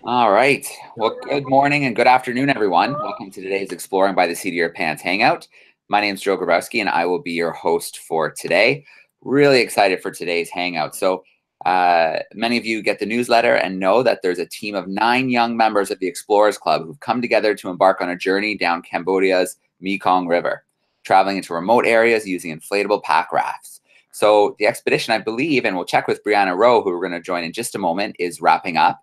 All right. Well, good morning and good afternoon, everyone. Welcome to today's Exploring by the Seat of Your Pants Hangout. My name is Joe Grabowski, and I will be your host for today. Really excited for today's hangout. So, many of you get the newsletter and know that there's a team of 9 young members of the Explorers Club who've come together to embark on a journey down Cambodia's Mekong River, traveling into remote areas using inflatable pack rafts. So, the expedition, I believe, and we'll check with Brianna Rowe, who we're going to join in just a moment, is wrapping up.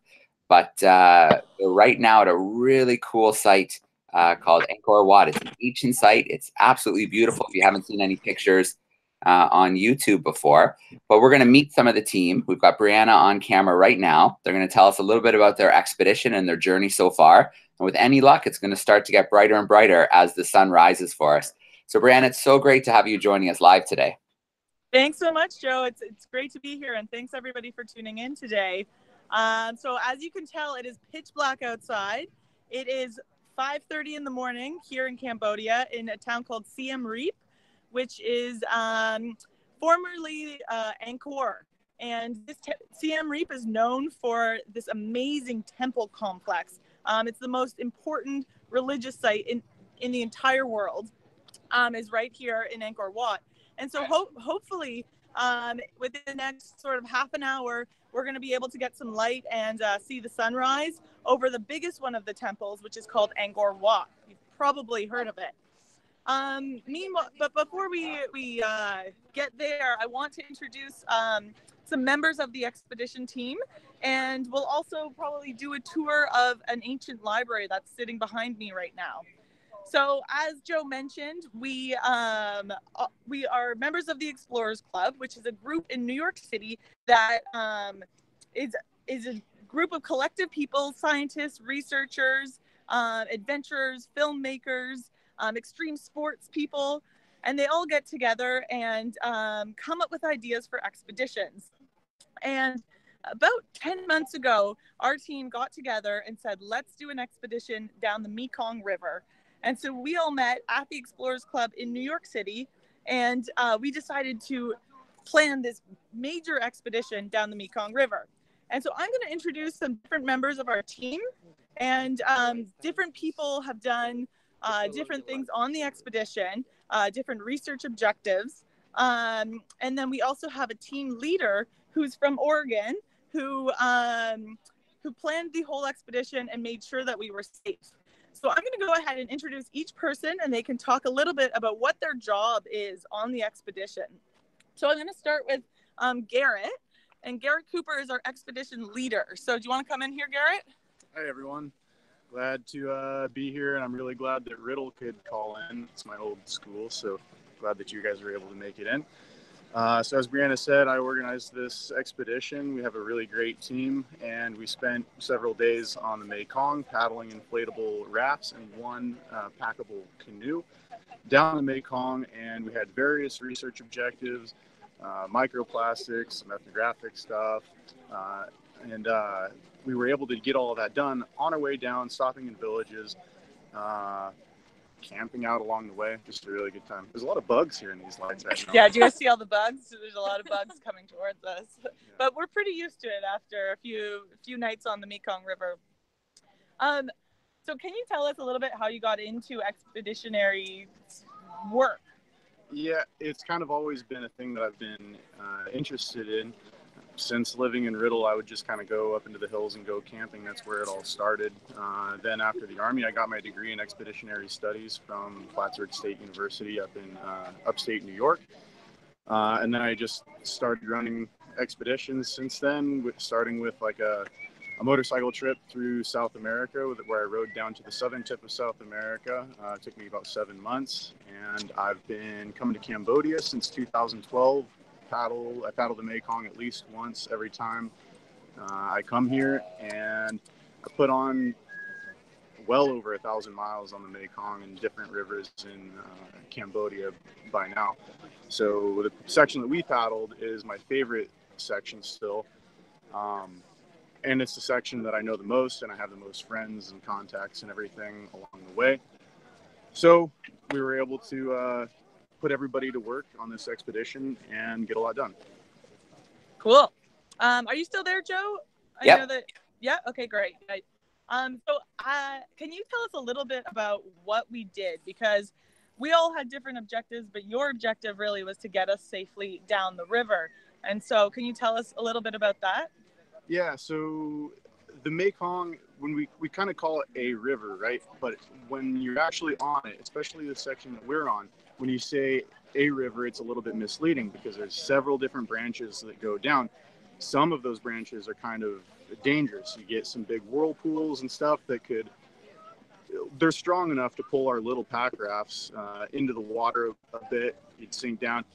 But we're right now at a really cool site called Angkor Wat. It's an ancient site. It's absolutely beautiful if you haven't seen any pictures on YouTube before. But we're going to meet some of the team. We've got Brianna on camera right now. They're going to tell us a little bit about their expedition and their journey so far. And with any luck, it's going to start to get brighter and brighter as the sun rises for us. So Brianna, it's so great to have you joining us live today. Thanks so much, Joe. It's great to be here, and thanks everybody for tuning in today. So as you can tell, it is pitch black outside. It is 5:30 in the morning here in Cambodia in a town called Siem Reap, which is formerly Angkor. And this Siem Reap is known for this amazing temple complex. It's the most important religious site in the entire world, is right here in Angkor Wat. And so hopefully within the next sort of half an hour, we're going to be able to get some light and see the sunrise over the biggest one of the temples, which is called Angkor Wat. You've probably heard of it. Meanwhile, but before we get there, I want to introduce some members of the expedition team, and we'll also probably do a tour of an ancient library that's sitting behind me right now. So as Joe mentioned, we are members of the Explorers Club, which is a group in New York City that is a group of collective people, scientists, researchers, adventurers, filmmakers, extreme sports people, and they all get together and come up with ideas for expeditions. And about 10 months ago, our team got together and said, let's do an expedition down the Mekong River. And so we all met at the Explorers Club in New York City, and we decided to plan this major expedition down the Mekong River. And so I'm going to introduce some different members of our team, and different people have done different things on the expedition, different research objectives. And then we also have a team leader who's from Oregon, who planned the whole expedition and made sure that we were safe. So I'm going to go ahead and introduce each person, and they can talk a little bit about what their job is on the expedition. So I'm going to start with Garrett, and Garrett Cooper is our expedition leader. So do you want to come in here, Garrett? Hi, everyone. Glad to be here, and I'm really glad that Riddle could call in. It's my old school, so glad that you guys were able to make it in. So as Brianna said, I organized this expedition. We have a really great team, and we spent several days on the Mekong paddling inflatable rafts and one packable canoe down the Mekong, and we had various research objectives, microplastics, some ethnographic stuff, and we were able to get all of that done on our way down, stopping in villages, camping out along the way. Just a really good time. There's a lot of bugs here in these lights right now. Yeah, do you guys see all the bugs? There's a lot of bugs coming towards us. Yeah. But we're pretty used to it after a few nights on the Mekong River. So can you tell us a little bit how you got into expeditionary work? Yeah, it's kind of always been a thing that I've been interested in. Since living in Riddle, I would just kind of go up into the hills and go camping. That's where it all started. Then after the Army, I got my degree in expeditionary studies from Plattsburgh State University up in upstate New York. And then I just started running expeditions since then, starting with like a motorcycle trip through South America, where I rode down to the southern tip of South America. It took me about 7 months. And I've been coming to Cambodia since 2012. I paddle the Mekong at least once every time I come here, and I put on well over 1,000 miles on the Mekong and different rivers in Cambodia by now. So the section that we paddled is my favorite section still, and it's the section that I know the most, and I have the most friends and contacts and everything along the way. So we were able to put everybody to work on this expedition and get a lot done. Cool. Are you still there, Joe? I Yep. know that. Yeah. Okay, great. Can you tell us a little bit about what we did? Because we all had different objectives, but your objective really was to get us safely down the river. And so can you tell us a little bit about that? Yeah, so the Mekong, when we kind of call it a river, right? But when you're actually on it, especially the section that we're on, when you say a river, it's a little bit misleading because there's several different branches that go down. Some of those branches are kind of dangerous. You get some big whirlpools and stuff that they're strong enough to pull our little pack rafts into the water a bit. You'd sink down,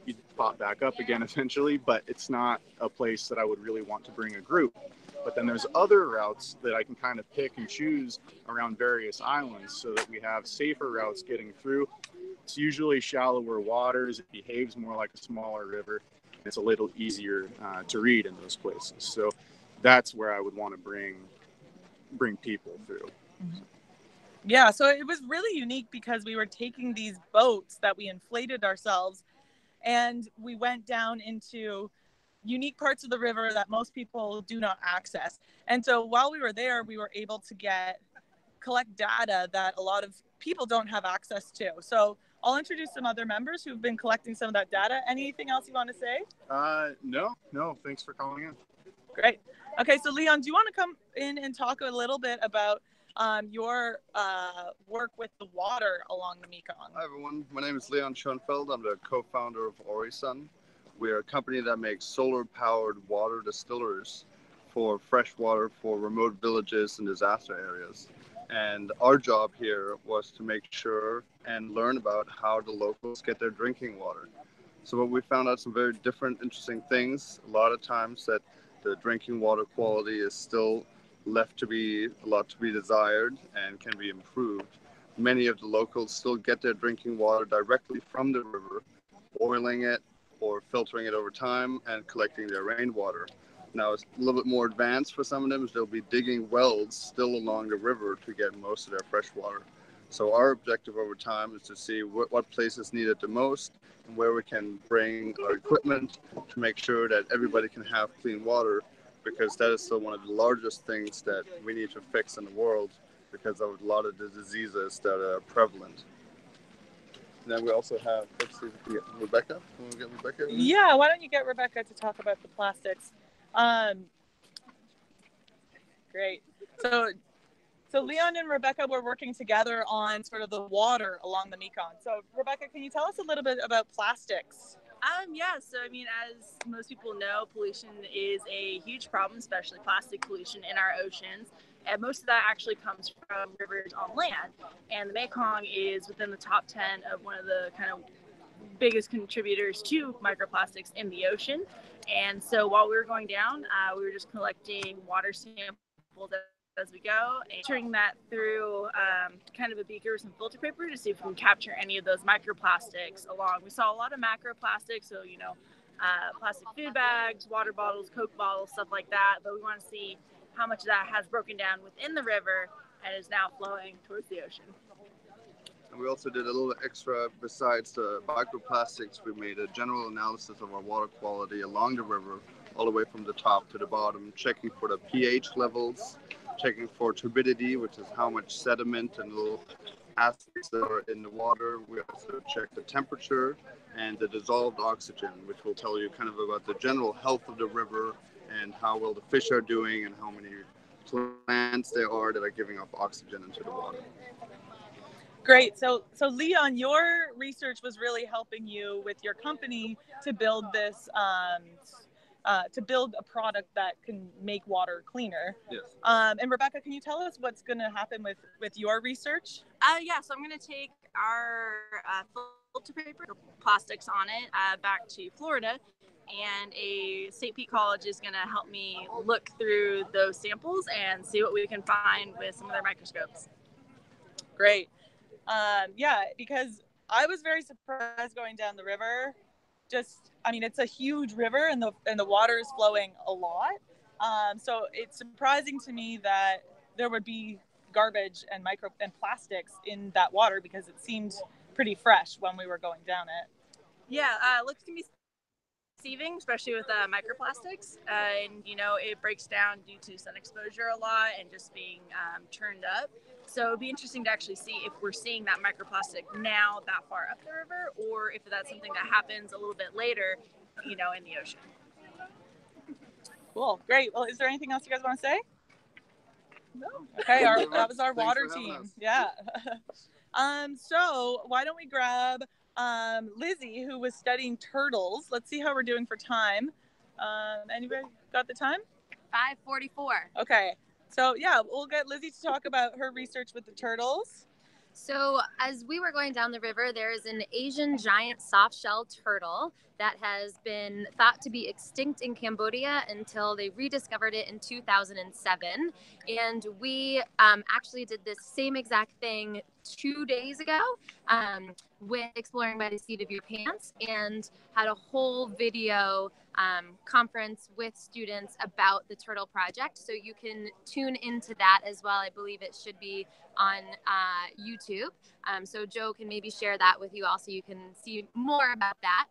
you'd pop back up again eventually, but it's not a place that I would really want to bring a group. But then there's other routes that I can kind of pick and choose around various islands so that we have safer routes getting through. It's usually shallower waters. It behaves more like a smaller river. It's a little easier to read in those places. So that's where I would want to bring people through. Mm-hmm. Yeah, so it was really unique because we were taking these boats that we inflated ourselves and we went down into unique parts of the river that most people do not access. And so while we were there, we were able to collect data that a lot of people don't have access to. So I'll introduce some other members who've been collecting some of that data. Anything else you want to say? No. Thanks for calling in. Great. Okay, so Leon, do you want to come in and talk a little bit about your work with the water along the Mekong? Hi, everyone. My name is Leon Schonfeld. I'm the co-founder of Orisun. We are a company that makes solar-powered water distillers for fresh water for remote villages and disaster areas. And our job here was to make sure and learn about how the locals get their drinking water. So what we found out some very different, interesting things. A lot of times that the drinking water quality is still left to be a lot to be desired and can be improved. Many of the locals still get their drinking water directly from the river, boiling it or filtering it over time and collecting their rainwater. Now it's a little bit more advanced for some of them. They'll be digging wells still along the river to get most of their fresh water. So our objective over time is to see what places need it the most and where we can bring our equipment to make sure that everybody can have clean water, because that is still one of the largest things that we need to fix in the world because of a lot of the diseases that are prevalent. And then we also have, let's see if we can get Rebecca. Can we get Rebecca? Yeah, why don't you get Rebecca to talk about the plastics? Great. So Leon and Rebecca were working together on sort of the water along the Mekong. So Rebecca, can you tell us a little bit about plastics? So I mean, as most people know, pollution is a huge problem, especially plastic pollution in our oceans. And most of that actually comes from rivers on land. And the Mekong is within the top 10 of one of the kind of biggest contributors to microplastics in the ocean. And so while we were going down, we were just collecting water samples as we go, and turning that through kind of a beaker with some filter paper to see if we can capture any of those microplastics along. We saw a lot of macroplastics, so plastic food bags, water bottles, Coke bottles, stuff like that. But we want to see how much of that has broken down within the river and is now flowing towards the ocean. And we also did a little extra besides the microplastics. We made a general analysis of our water quality along the river, all the way from the top to the bottom, checking for the pH levels, checking for turbidity, which is how much sediment and little acids that are in the water. We also check the temperature and the dissolved oxygen, which will tell you kind of about the general health of the river and how well the fish are doing and how many plants there are that are giving off oxygen into the water. Great. So Leon, your research was really helping you with your company to build this, to build a product that can make water cleaner. Yes. And Rebecca, can you tell us what's going to happen with your research? So I'm going to take our filter paper, plastics on it, back to Florida. And a St. Pete college is going to help me look through those samples and see what we can find with some of their microscopes. Great. Because I was very surprised going down the river. It's a huge river and the water is flowing a lot. So it's surprising to me that there would be garbage and plastics in that water because it seemed pretty fresh when we were going down it. Yeah, looks to me deceiving, especially with microplastics. And, you know, it breaks down due to sun exposure a lot and just being turned up. So it'd be interesting to actually see if we're seeing that microplastic now that far up the river, or if that's something that happens a little bit later, you know, in the ocean. Cool. Great. Well, is there anything else you guys want to say? No. Okay. That was our Thanks water for having team. us. Yeah. So why don't we grab Lizzie, who was studying turtles. Let's see how we're doing for time. Anybody got the time? 5:44. Okay. So yeah, we'll get Lizzie to talk about her research with the turtles. So as we were going down the river, there is an Asian giant soft-shell turtle that has been thought to be extinct in Cambodia until they rediscovered it in 2007. And we actually did this same exact thing 2 days ago with Exploring by the Seat of Your Pants, and had a whole video conference with students about the turtle project. So you can tune into that as well. I believe it should be on YouTube. So Joe can maybe share that with you also. You can see more about that.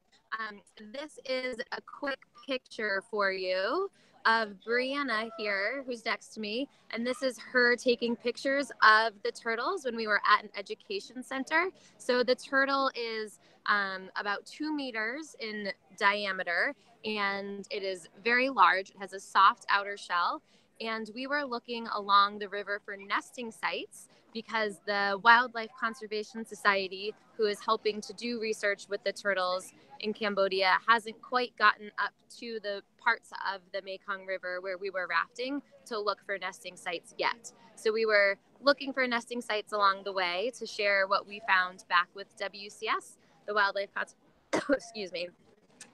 This is a quick picture for you of Brianna here, who's next to me. And this is her taking pictures of the turtles when we were at an education center. So the turtle is about 2 meters in diameter, and it is very large. It has a soft outer shell. And we were looking along the river for nesting sites because the Wildlife Conservation Society, who is helping to do research with the turtles in Cambodia, hasn't quite gotten up to the parts of the Mekong River where we were rafting to look for nesting sites yet. So we were looking for nesting sites along the way to share what we found back with WCS, the Wildlife excuse me,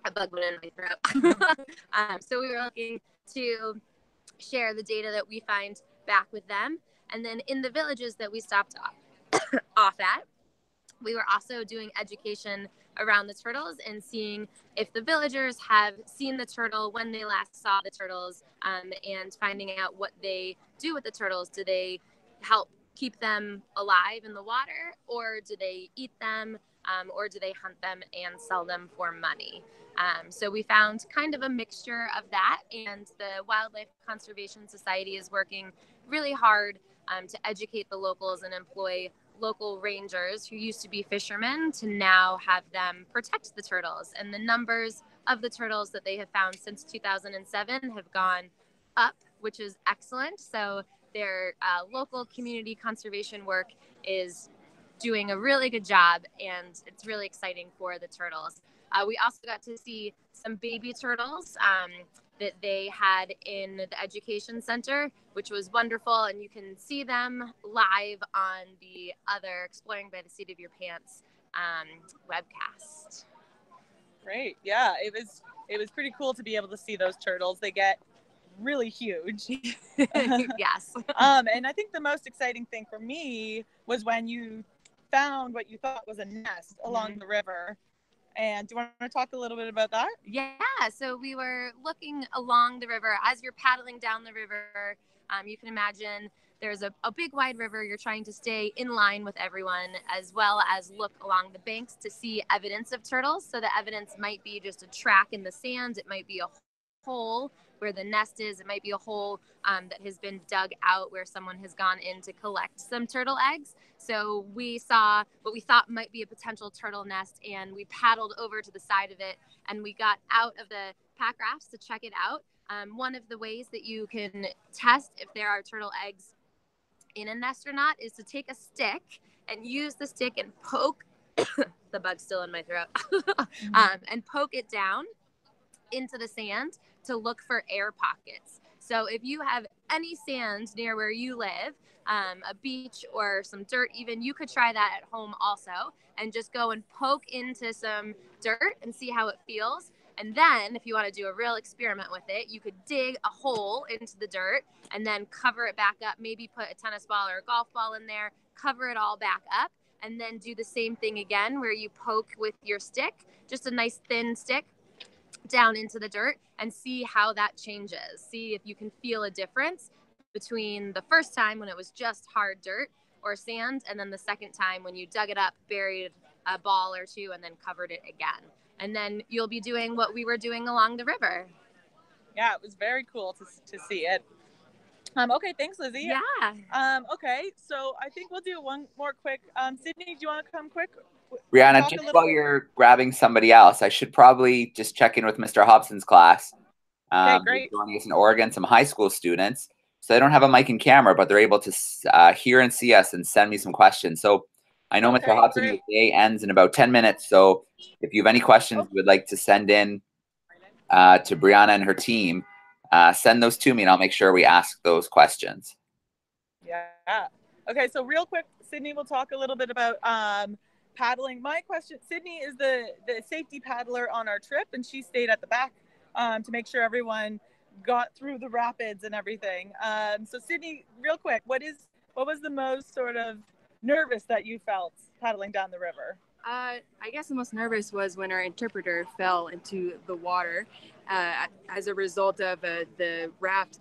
a bug went in my throat. So we were looking to share the data that we find back with them. And then in the villages that we stopped off at, we were also doing education around the turtles and seeing if the villagers have seen the turtle, when they last saw the turtles, and finding out what they do with the turtles. Do they help keep them alive in the water, or do they eat them, or do they hunt them and sell them for money? So we found kind of a mixture of that, and the Wildlife Conservation Society is working really hard to educate the locals and employ local rangers who used to be fishermen to now have them protect the turtles. And the numbers of the turtles that they have found since 2007 have gone up, which is excellent. So their local community conservation work is doing a really good job, and it's really exciting for the turtles. We also got to see some baby turtles that they had in the education center, which was wonderful. And you can see them live on the other Exploring by the Seat of Your Pants webcast. Great. Yeah, it was pretty cool to be able to see those turtles. They get really huge. Yes. And I think the most exciting thing for me was when you found what you thought was a nest along the river. And do you want to talk a little bit about that? Yeah, so we were looking along the river. As you're paddling down the river, you can imagine there's a big wide river. You're trying to stay in line with everyone, as well as look along the banks to see evidence of turtles. So the evidence might be just a track in the sand. It might be a hole where the nest is. It might be a hole that has been dug out where someone has gone in to collect some turtle eggs. So we saw what we thought might be a potential turtle nest, and we paddled over to the side of it, and we got out of the pack rafts to check it out. One of the ways that you can test if there are turtle eggs in a nest or not is to take a stick and use the stick and poke the bug's still in my throat and poke it down into the sand to look for air pockets. So if you have any sand near where you live, a beach or some dirt even, you could try that at home also, and just go and poke into some dirt and see how it feels. And then if you want to do a real experiment with it, you could dig a hole into the dirt and then cover it back up, maybe put a tennis ball or a golf ball in there, cover it all back up, and then do the same thing again where you poke with your stick, just a nice thin stick, down into the dirt, and see how that changes. See if you can feel a difference between the first time when it was just hard dirt or sand, and then the second time when you dug it up, buried a ball or two, and then covered it again. And then you'll be doing what we were doing along the river. Yeah, it was very cool to see it. Okay, thanks, Lizzie. Yeah. Okay, so I think we'll do one more quick. Sydney, do you want to come quick? Brianna, just while you're grabbing somebody else, I should probably just check in with Mr. Hobson's class. Okay, great. Joining us in Oregon, some high school students. So they don't have a mic and camera, but they're able to hear and see us and send me some questions. So I know Mr. Hobson's day ends in about 10 minutes. So if you have any questions you would like to send in to Brianna and her team, send those to me and I'll make sure we ask those questions. Yeah. Okay, so real quick, Sydney will talk a little bit about paddling. My question, Sydney is the safety paddler on our trip, and she stayed at the back to make sure everyone got through the rapids and everything. So Sydney, real quick, what was the most sort of nervous that you felt paddling down the river? I guess the most nervous was when our interpreter fell into the water as a result of the raft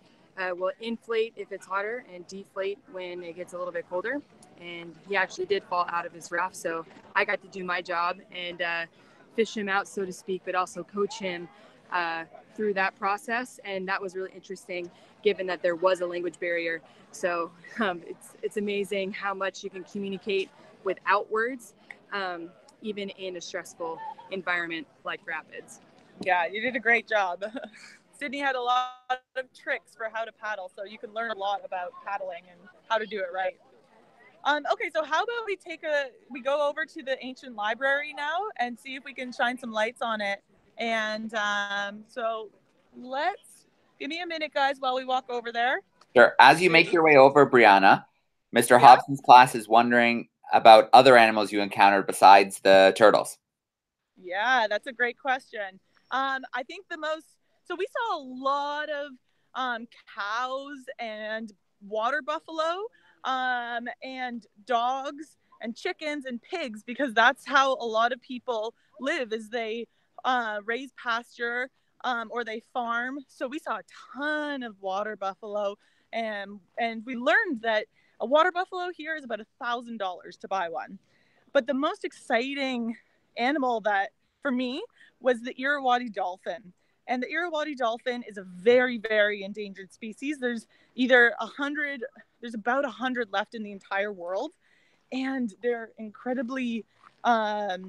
will inflate if it's hotter and deflate when it gets a little bit colder. And he actually did fall out of his raft. So I got to do my job and fish him out, so to speak, but also coach him through that process. And that was really interesting, given that there was a language barrier. So it's amazing how much you can communicate without words, even in a stressful environment like rapids. Yeah, you did a great job. Sydney had a lot of tricks for how to paddle, so you can learn a lot about paddling and how to do it right. Okay, so how about we go over to the ancient library now and see if we can shine some lights on it. And so give me a minute, guys, while we walk over there. Sure. As you make your way over, Brianna, Mr. Hobson's class is wondering about other animals you encountered besides the turtles. Yeah, that's a great question. I think so we saw a lot of cows and water buffalo and dogs and chickens and pigs, because that's how a lot of people live, is they raise pasture or they farm. So we saw a ton of water buffalo, and we learned that a water buffalo here is about $1,000 to buy one. But the most exciting animal that for me was the Irrawaddy dolphin. And the Irrawaddy dolphin is a very, very endangered species. There's about 100 left in the entire world. And they're incredibly, they're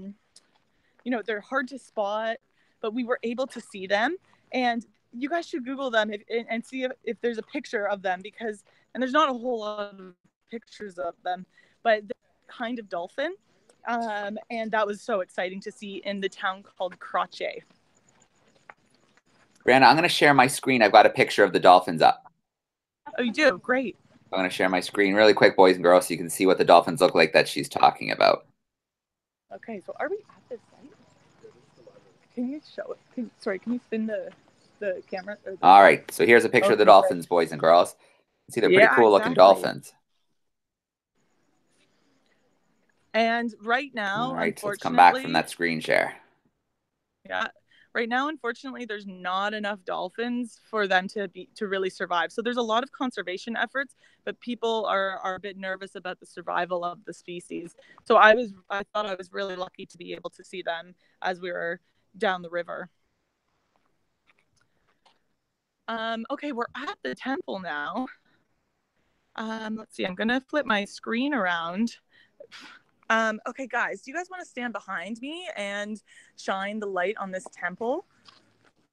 hard to spot, but we were able to see them. And you guys should Google them and see if there's a picture of them, and there's not a whole lot of pictures of them, but they're kind of dolphin. And that was so exciting to see in the town called Croce. Brianna, I'm going to share my screen. I've got a picture of the dolphins up. Oh, you do? Great. I'm going to share my screen really quick, boys and girls, so you can see what the dolphins look like that she's talking about. Okay, so are we at this site? Can you show it? Can you spin the camera? All right, so here's a picture of the dolphins, boys and girls. See, they're pretty cool looking dolphins. And right now, all right, so let's come back from that screen share. Yeah. Right now, unfortunately, there's not enough dolphins for them to really survive. So there's a lot of conservation efforts, but people are a bit nervous about the survival of the species. So I thought I was really lucky to be able to see them as we were down the river. Okay, we're at the temple now. Let's see, I'm gonna flip my screen around. Okay, guys, do you guys want to stand behind me and shine the light on this temple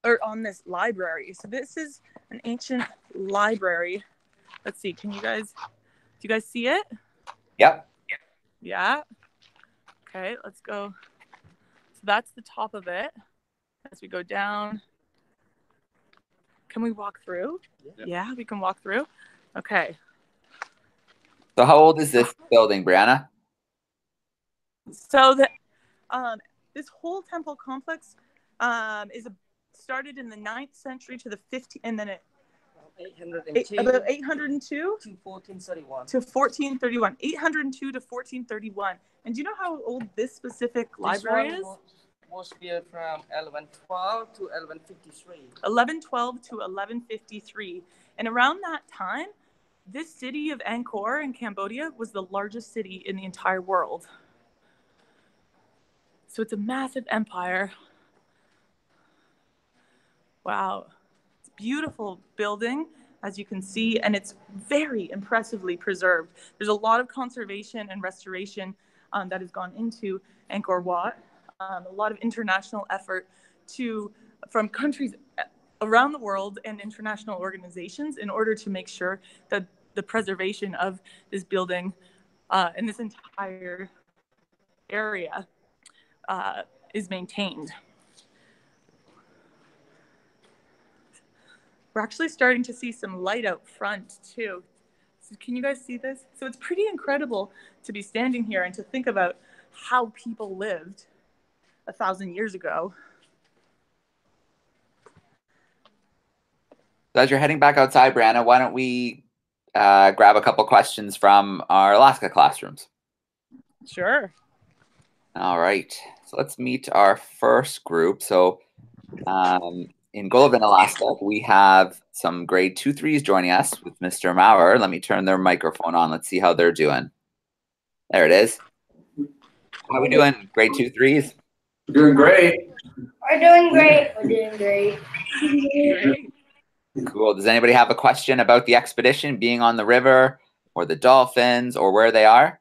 or on this library? So this is an ancient library. Let's see. Do you guys see it? Yep. Yeah. Okay, let's go. So that's the top of it. As we go down. Can we walk through? Yeah, we can walk through. Okay. So how old is this building, Brianna? So this whole temple complex started in the 9th century to the 15th, and then 802 about 802 to 1431. 802 to 1431. And do you know how old this specific library is? Was built from 1112 to 1153. 1112 to 1153. And around that time, this city of Angkor in Cambodia was the largest city in the entire world. So it's a massive empire. Wow. It's a beautiful building, as you can see, and it's very impressively preserved. There's a lot of conservation and restoration that has gone into Angkor Wat. A lot of international effort from countries around the world and international organizations in order to make sure that the preservation of this building and this entire area is maintained. We're actually starting to see some light out front too. So can you guys see this? So it's pretty incredible to be standing here and to think about how people lived 1,000 years ago. So as you're heading back outside, Brianna, why don't we grab a couple questions from our Alaska classrooms? Sure. All right. So let's meet our first group. So in Golovin, Alaska, we have some grade 2-3s joining us with Mr. Maurer. Let me turn their microphone on. Let's see how they're doing. There it is. How are we doing, grade 2-3s? We're doing great. We're doing great. We're doing great. Cool. Does anybody have a question about the expedition being on the river or the dolphins or where they are?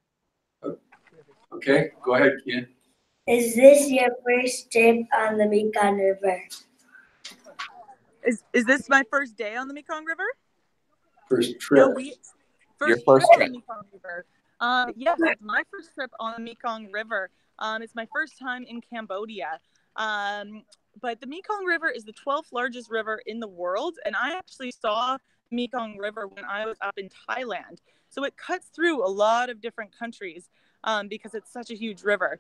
Okay, go ahead, Ken. Is this your first trip on the Mekong River? Is this my first day on the Mekong River? First trip. No, Your first trip. on the Mekong River. Yes, it's my first trip on the Mekong River. It's my first time in Cambodia. But the Mekong River is the 12th largest river in the world, and I actually saw the Mekong River when I was up in Thailand. So it cuts through a lot of different countries because it's such a huge river.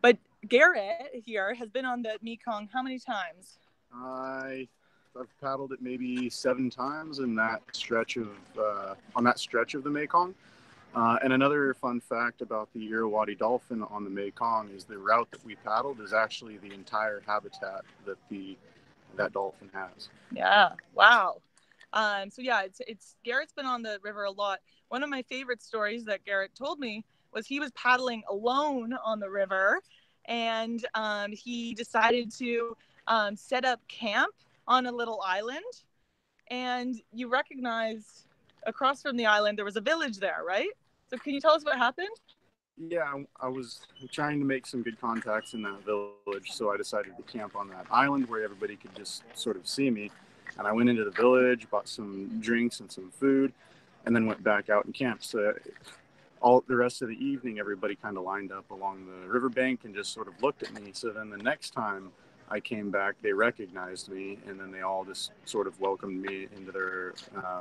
But Garrett here has been on the Mekong how many times? I've paddled it maybe 7 times in that stretch of on that stretch of the Mekong. And another fun fact about the Irrawaddy Dolphin on the Mekong is the route that we paddled is actually the entire habitat that that dolphin has. Yeah, wow. So yeah, it's Garrett's been on the river a lot. One of my favorite stories that Garrett told me was he was paddling alone on the river, and he decided to set up camp on a little island. And you recognize across from the island there was a village there, right? So can you tell us what happened? Yeah, I was trying to make some good contacts in that village, so I decided to camp on that island where everybody could just sort of see me. And I went into the village, bought some drinks and some food, and then went back out and camped. So all the rest of the evening, everybody kind of lined up along the riverbank and just sort of looked at me. So then the next time I came back, they recognized me, and then they all just sort of welcomed me into their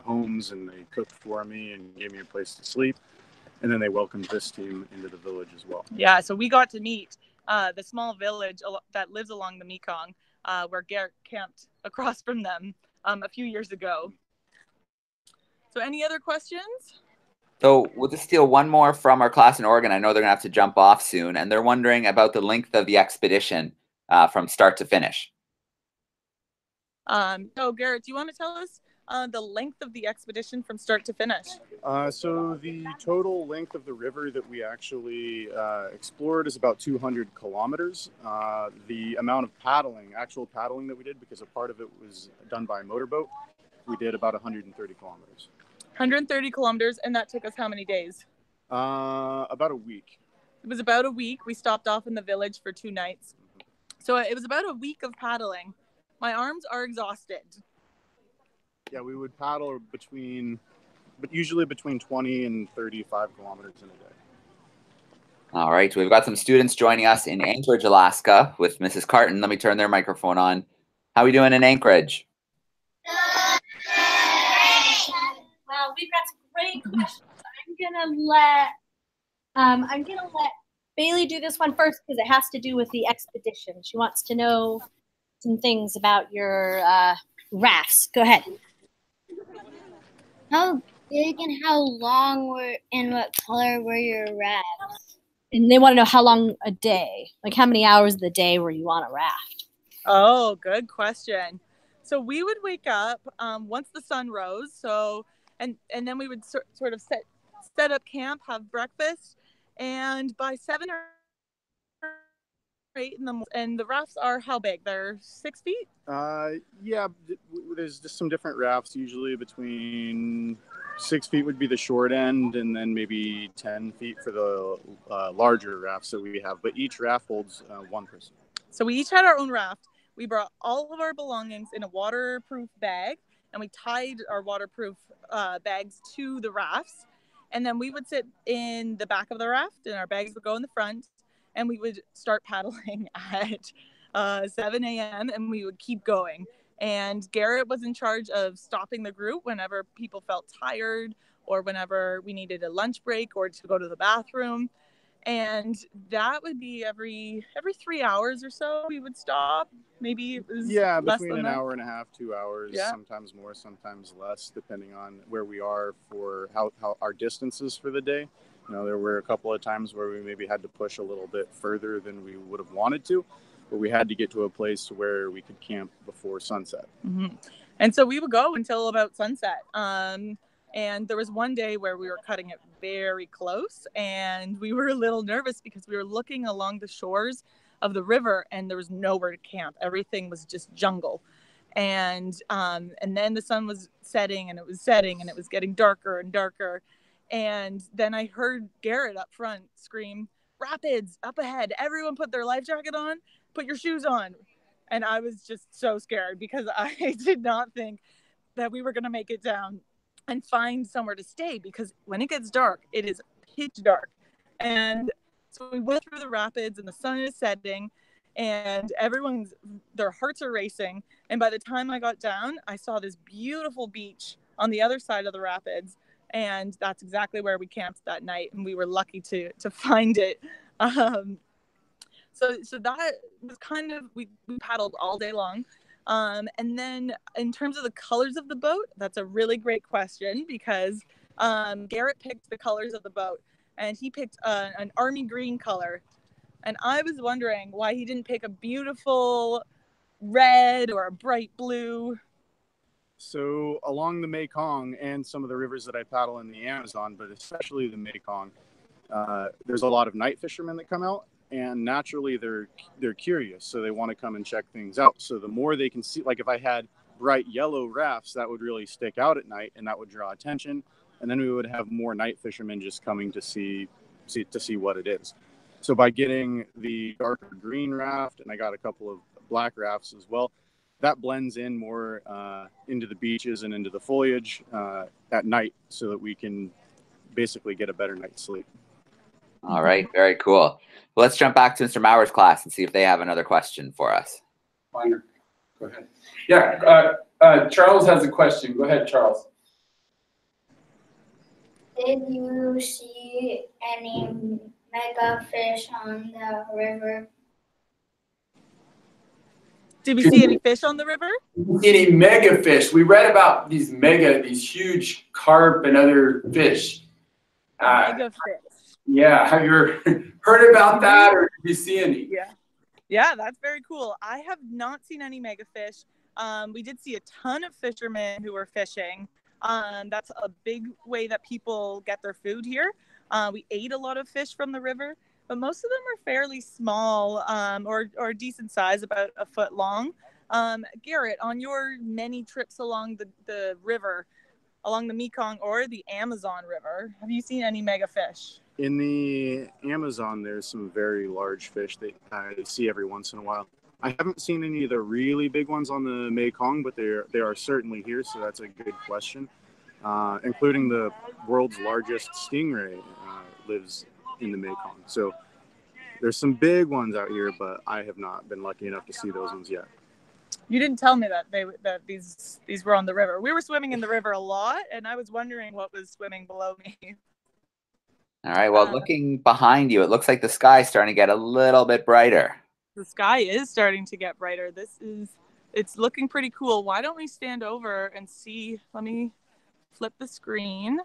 homes, and they cooked for me and gave me a place to sleep. And then they welcomed this team into the village as well. Yeah, so we got to meet the small village that lives along the Mekong, where Garrett camped across from them a few years ago. So any other questions? So we'll just steal one more from our class in Oregon. I know they're going to have to jump off soon, and they're wondering about the length of the expedition from start to finish. So Garrett, do you want to tell us the length of the expedition from start to finish? So the total length of the river that we actually explored is about 200 kilometers. The amount of actual paddling that we did, because a part of it was done by a motorboat, we did about 130 kilometers. 130 kilometers, and that took us how many days? About a week. It was about a week. We stopped off in the village for 2 nights. So it was about a week of paddling. My arms are exhausted. Yeah, we would paddle usually between 20 and 35 kilometers in a day. All right, we've got some students joining us in Anchorage, Alaska with Mrs. Carton. Let me turn their microphone on. How are we doing in Anchorage? Well, we've got some great questions. I'm gonna let Bailey do this one first because it has to do with the expedition. She wants to know some things about your rafts. Go ahead. How big and how long were and what color were your rafts? And they want to know how long a day, like how many hours of the day were you on a raft? Oh, good question. So we would wake up once the sun rose. So and then we would sort of set up camp, have breakfast, and by 7 or right and the rafts are how big? They're 6 feet? Yeah, there's just some different rafts, usually between 6 feet would be the short end, and then maybe 10 feet for the larger rafts that we have. But each raft holds one person. So we each had our own raft. We brought all of our belongings in a waterproof bag, and we tied our waterproof bags to the rafts. And then we would sit in the back of the raft, and our bags would go in the front, and we would start paddling at 7 a.m., and we would keep going. And Garrett was in charge of stopping the group whenever people felt tired or whenever we needed a lunch break or to go to the bathroom. And that would be every 3 hours or so we would stop. Maybe it was less between than an that. hour and a half, 2 hours, sometimes more, sometimes less, depending on where we are for how our distances for the day. You know, there were a couple of times where we maybe had to push a little bit further than we would have wanted to, but we had to get to a place where we could camp before sunset. Mm-hmm. And so we would go until about sunset. And there was one day where we were cutting it very close, and we were a little nervous because we were looking along the shores of the river, and there was nowhere to camp. Everything was just jungle. And then the sun was setting, and it was setting, and it was getting darker and darker. And then I heard Garrett up front scream, "Rapids up ahead. Everyone put their life jacket on. Put your shoes on." And I was just so scared because I did not think that we were going to make it down and find somewhere to stay, because when it gets dark, it is pitch dark. And so we went through the rapids, and the sun is setting, and their hearts are racing. And by the time I got down, I saw this beautiful beach on the other side of the rapids. And that's exactly where we camped that night. And we were lucky to find it. So that was kind of, we paddled all day long. And then in terms of the colors of the boat, that's a really great question, because Garrett picked the colors of the boat, and he picked an army green color. And I was wondering why he didn't pick a beautiful red or a bright blue. So along the Mekong and some of the rivers that I paddle in the Amazon, but especially the Mekong, there's a lot of night fishermen that come out. And naturally, they're curious, so they want to come and check things out. So the more they can see, like if I had bright yellow rafts, that would really stick out at night, and that would draw attention. And then we would have more night fishermen just coming to see what it is. So by getting the darker green raft, and I got a couple of black rafts as well, that blends in more into the beaches and into the foliage at night, so that we can basically get a better night's sleep. All right, very cool. Well, let's jump back to Mr. Mauer's class and see if they have another question for us. Go ahead. Yeah, Charles has a question. Go ahead, Charles. Did you see any mega fish on the river? Did we see any fish on the river? Any mega fish? We read about these huge carp and other fish. Mega fish. Yeah, have you heard about that, or did you see any? Yeah, that's very cool. I have not seen any mega fish. We did see a ton of fishermen who were fishing. That's a big way that people get their food here. We ate a lot of fish from the river, but most of them are fairly small, or decent size, about a foot long. Garrett, on your many trips along the river, along the Mekong or the Amazon River, have you seen any mega fish? In the Amazon, there's some very large fish that I see every once in a while. I haven't seen any of the really big ones on the Mekong, but they are certainly here, so that's a good question. Including the world's largest stingray lives in the Mekong. So there's some big ones out here, but I have not been lucky enough to see those ones yet. You didn't tell me that these were on the river. We were swimming in the river a lot, and I was wondering what was swimming below me. All right, well, looking behind you, it looks like the sky's starting to get a little bit brighter. The sky is starting to get brighter. It's looking pretty cool. Why don't we stand over and see? Let me flip the screen.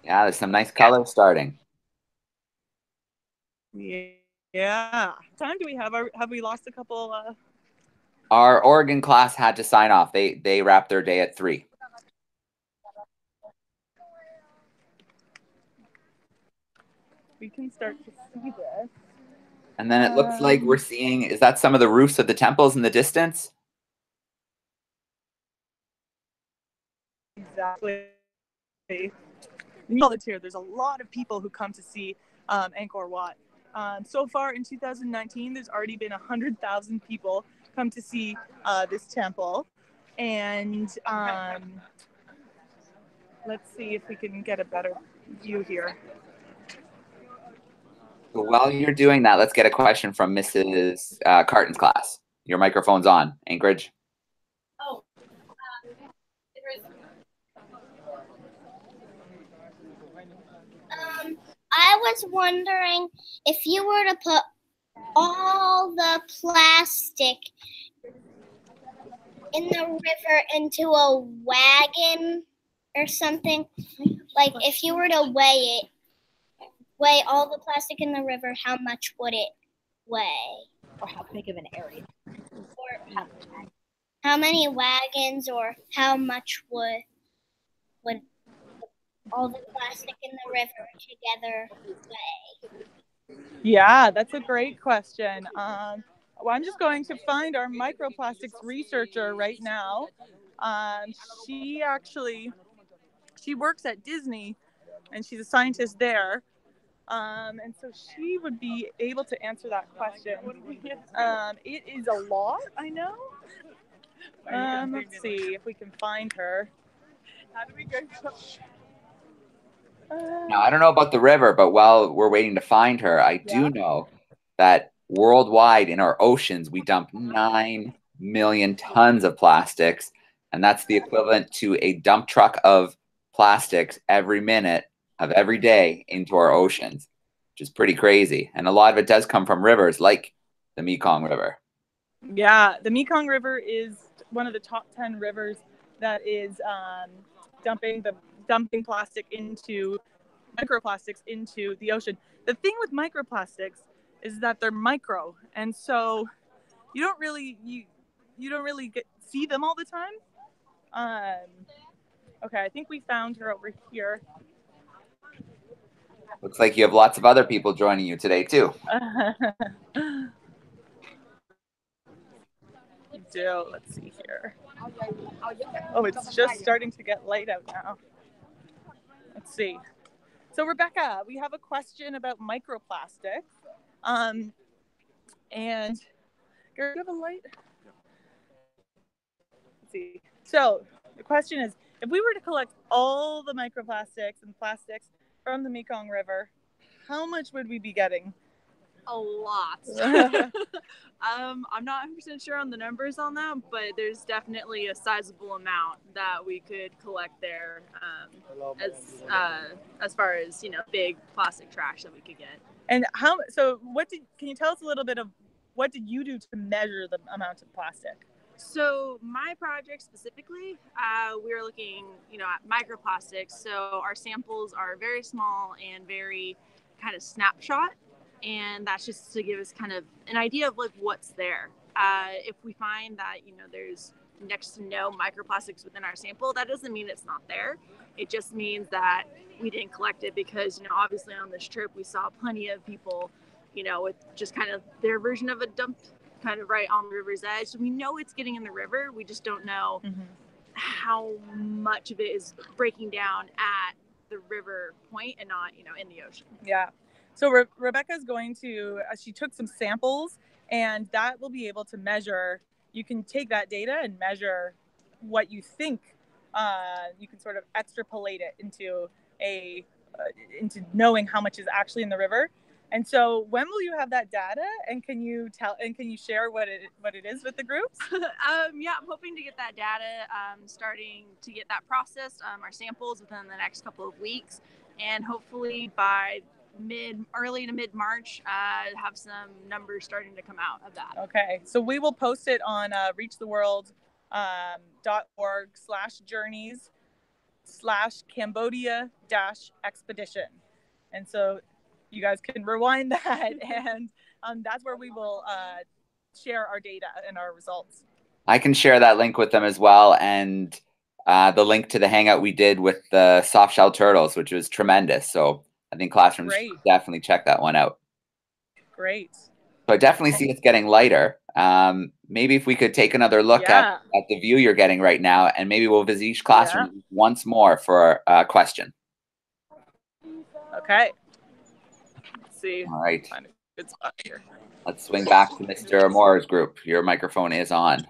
Yeah, there's some nice colors starting. Yeah. What time do we have? Have we lost a couple? Our Oregon class had to sign off. They wrapped their day at 3. we can start to see this. And then it looks like we're seeing, is that some of the roofs of the temples in the distance? Exactly. Here, there's a lot of people who come to see Angkor Wat. So far in 2019, there's already been 100,000 people come to see this temple. And let's see if we can get a better view here. So while you're doing that, let's get a question from Mrs. Carton's class. Your microphone's on, Anchorage. Oh. I was wondering if you were to put all the plastic in the river into a wagon or something, like if you were to weigh all the plastic in the river, how much would it weigh? Or how big of an area? Or how many wagons, or how much would all the plastic in the river together weigh? Yeah, that's a great question. Well, I'm just going to find our microplastics researcher right now. She works at Disney, and she's a scientist there. And so she would be able to answer that question. It is a lot, I know. Let's see if we can find her. How do we go? Now, I don't know about the river, but while we're waiting to find her, I do know that worldwide in our oceans, we dump 9 million tons of plastics, and that's the equivalent to a dump truck of plastics every minute of every day into our oceans, which is pretty crazy. And a lot of it does come from rivers like the Mekong River. Yeah, the Mekong River is one of the top 10 rivers that is dumping plastic into microplastics into the ocean. The thing with microplastics is that they're micro, and so you don't really see them all the time. Okay, I think we found her over here. Looks like you have lots of other people joining you today too. We do. Let's see here. Oh, it's just starting to get light out now. Let's see. So Rebecca, we have a question about microplastics. And Gary, do you have a light? Let's see. So the question is, if we were to collect all the microplastics and plastics from the Mekong River, how much would we be getting? A lot. I'm not 100% sure on the numbers on that, but there's definitely a sizable amount that we could collect there, as far as, you know, big plastic trash that we could get. And can you tell us a little bit of what did you do to measure the amount of plastic? So my project specifically, we were looking, you know, at microplastics. So our samples are very small and very kind of snapshot. And that's just to give us kind of an idea of like what's there. If we find that, you know, there's next to no microplastics within our sample, that doesn't mean it's not there. It just means that we didn't collect it because, you know, obviously on this trip we saw plenty of people, you know, with just kind of their version of a dump kind of right on the river's edge. So we know it's getting in the river. We just don't know how much of it is breaking down at the river point and not, you know, in the ocean. Yeah. So Rebecca's going to, she took some samples, and that will be able to measure, you can take that data and measure what you think, you can sort of extrapolate it into into knowing how much is actually in the river. And so when will you have that data, and can you share what it is with the groups? Yeah, I'm hoping to get that data, starting to get that processed, our samples within the next couple of weeks, and hopefully by early to mid-March, have some numbers starting to come out of that. Okay, so we will post it on reachtheworld.org/journeys/Cambodia-expedition. And so you guys can rewind that, and that's where we will share our data and our results. I can share that link with them as well, and the link to the hangout we did with the soft-shell turtles, which was tremendous. So I think classrooms Great. should definitely check that one out. Great. So I definitely see it's getting lighter. Maybe if we could take another look at the view you're getting right now, and maybe we'll visit each classroom once more for a question. Okay. Let's see. All right. Find a good spot here. Let's swing back to Mr. Moore's group. Your microphone is on.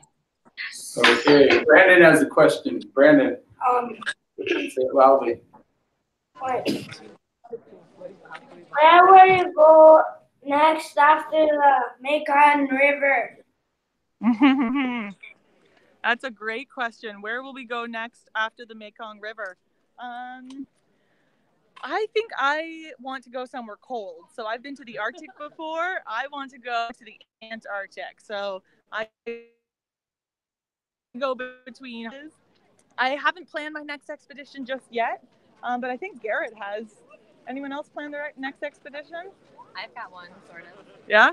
Okay, Brandon has a question. Brandon, say it loudly. Where will you go next after the Mekong River? That's a great question. Where will we go next after the Mekong River? I think I want to go somewhere cold. So I've been to the Arctic before. I want to go to the Antarctic. So I go between. I haven't planned my next expedition just yet, but I think Garrett has. Anyone else plan their next expedition? I've got one, sort of. Yeah?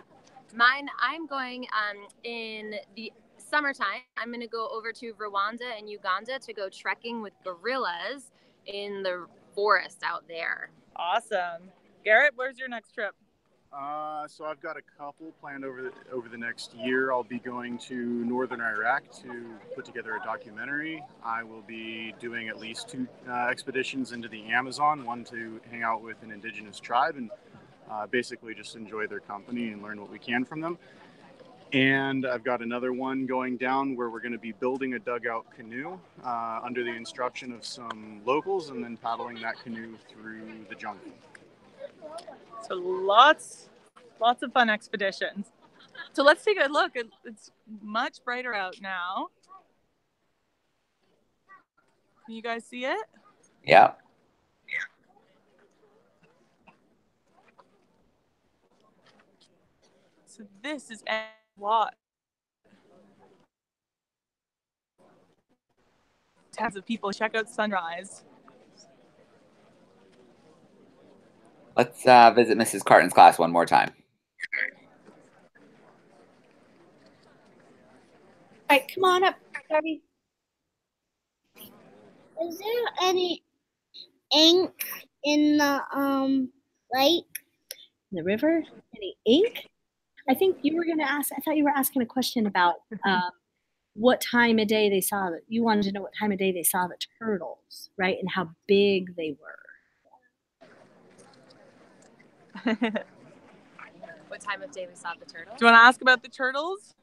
Mine, I'm going in the summertime. I'm going to go over to Rwanda and Uganda to go trekking with gorillas in the forest out there. Awesome. Garrett, where's your next trip? So I've got a couple planned over the next year. I'll be going to northern Iraq to put together a documentary. I will be doing at least 2 expeditions into the Amazon, one to hang out with an indigenous tribe and basically just enjoy their company and learn what we can from them. And I've got another one going down where we're going to be building a dugout canoe under the instruction of some locals and then paddling that canoe through the jungle. So lots of fun expeditions. So let's take a look. It's much brighter out now. Can you guys see it? Yeah. So this is Angkor Wat. Tons of people check out sunrise. Let's visit Mrs. Carton's class one more time. All right, come on up, Darby. Is there any ink in the lake? In the river? Any ink? I think you were going to ask. I thought you were asking a question about what time of day they saw it. You wanted to know what time of day they saw the turtles, right? And how big they were. What time of day we saw the turtles? Do you want to ask about the turtles?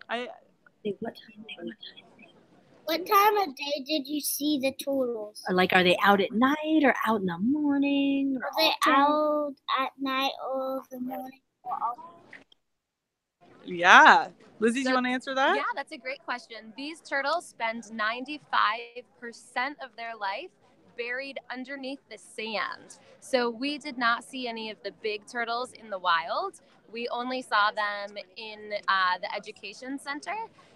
What time of day did you see the turtles? Like, are they out at night or out in the morning? Are they out at night or the morning? Yeah. Lizzie, do you want to answer that? Yeah, that's a great question. These turtles spend 95% of their life buried underneath the sand. So we did not see any of the big turtles in the wild. We only saw them in the education center.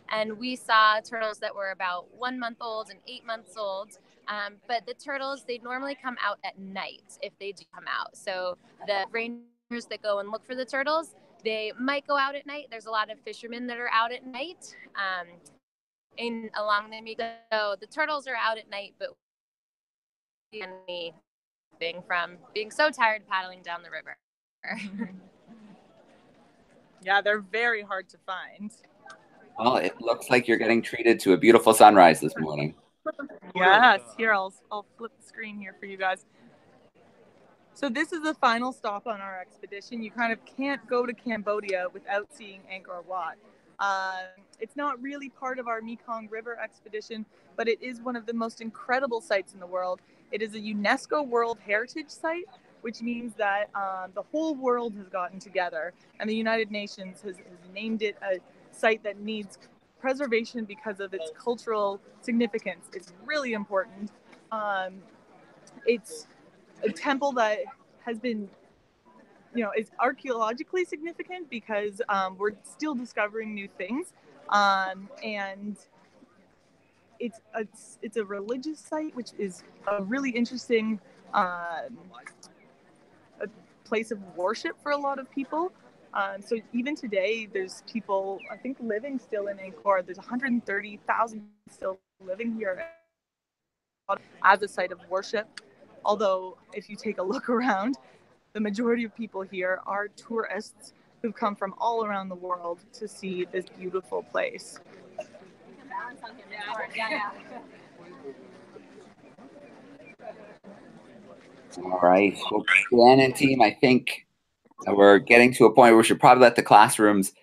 And we saw turtles that were about 1 month old and 8 months old. But the turtles, they normally come out at night if they do come out. So the rangers that go and look for the turtles, they might go out at night. There's a lot of fishermen that are out at night. And along the Mekong, the turtles are out at night, but anything from being so tired paddling down the river. Yeah, they're very hard to find. Well, it looks like you're getting treated to a beautiful sunrise this morning. Yes, here I'll flip the screen here for you guys. So this is the final stop on our expedition. You kind of can't go to Cambodia without seeing Angkor Wat. It's not really part of our Mekong River expedition, but it is one of the most incredible sites in the world. It is a UNESCO World Heritage Site, which means that the whole world has gotten together, and the United Nations has named it a site that needs preservation because of its cultural significance. It's really important. It's a temple that has been, is archaeologically significant because we're still discovering new things, and it's a religious site, which is a really interesting a place of worship for a lot of people. So even today, there's people, I think, living still in Angkor. There's 130,000 still living here as a site of worship. Although if you take a look around, the majority of people here are tourists who've come from all around the world to see this beautiful place. All right. Well, Dan and team, I think we're getting to a point where we should probably let the classrooms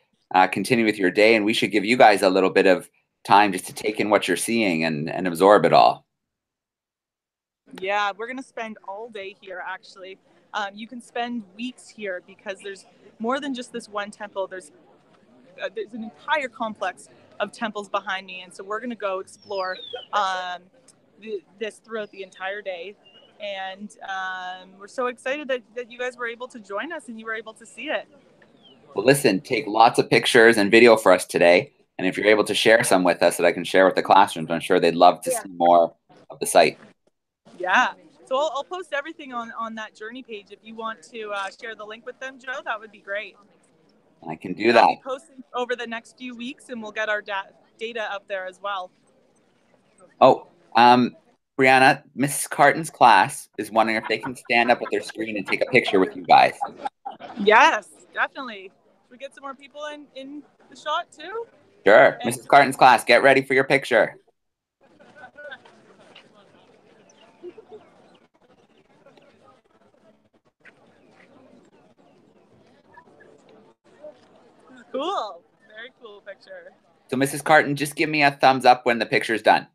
continue with your day, and we should give you guys a little bit of time just to take in what you're seeing and absorb it all. Yeah, we're going to spend all day here, actually. You can spend weeks here because there's more than just this one temple. There's an entire complex of temples behind me, and so we're going to go explore this throughout the entire day. And we're so excited that you guys were able to join us and you were able to see it. Well, listen, take lots of pictures and video for us today. And if you're able to share some with us that I can share with the classrooms, I'm sure they'd love to see more of the site. Yeah. So I'll post everything on that journey page. If you want to share the link with them, Joe, that would be great. I can do that. I'll be posting over the next few weeks, and we'll get our data up there as well. Oh, Brianna, Mrs. Carton's class is wondering if they can stand up with their screen and take a picture with you guys. Yes, definitely. Should we get some more people in the shot too? Sure. Mrs. Carton's class, get ready for your picture. Cool. Very cool picture. So Mrs. Carton, just give me a thumbs up when the picture's done.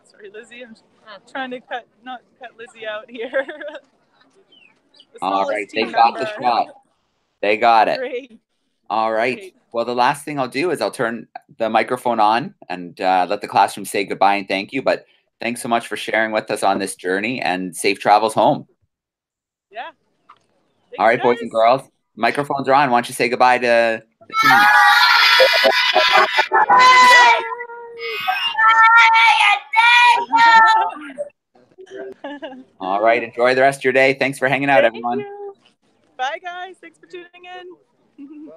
Sorry, Lizzie. I'm trying to not cut Lizzie out here. All right, they got the shot. They got it. Great. All right. Great. Well, the last thing I'll do is I'll turn the microphone on and let the classroom say goodbye and thank you. But thanks so much for sharing with us on this journey, and safe travels home. Yeah. Thanks, all right, boys guys. and girls, microphones are on. Why don't you say goodbye to the team? All right. Enjoy the rest of your day. Thanks for hanging out, everyone. You. Bye, guys. Thanks for tuning in. Bye.